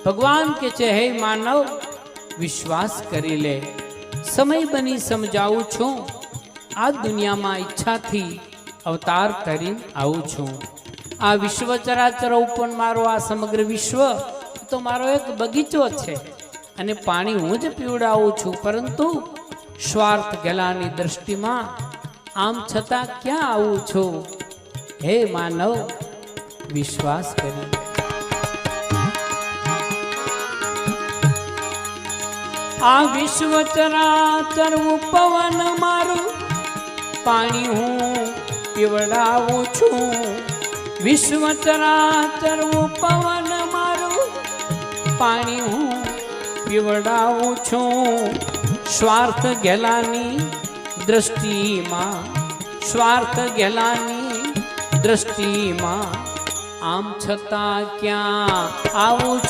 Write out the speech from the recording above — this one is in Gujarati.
ભગવાન કે છે હે માનવ વિશ્વાસ કરી લે, સમય બની સમજાવું છું, આ દુનિયામાં ઈચ્છાથી અવતાર કરી આવું છું। આ વિશ્વ ચરાચર ઉપર મારો આ સમગ્ર વિશ્વ તો મારો એક બગીચો છે અને પાણી હું જ પીવડાવું છું, પરંતુ સ્વાર્થ ગેલાની દ્રષ્ટિમાં આમ છતાં ક્યાં આવું છું? હે માનવ વિશ્વાસ કરી લે। આ વિશ્વ ચરાચર પવન મારું પાણી હું પીવડાવું છું। વિશ્વ ચરાચર પવન મારું પાણી હું પીવડાવું છું। સ્વાર્થ ગેલાની દ્રષ્ટિમાં, સ્વાર્થ ગેલાની દ્રષ્ટિમાં આમ છતાં ક્યાં આવું છું?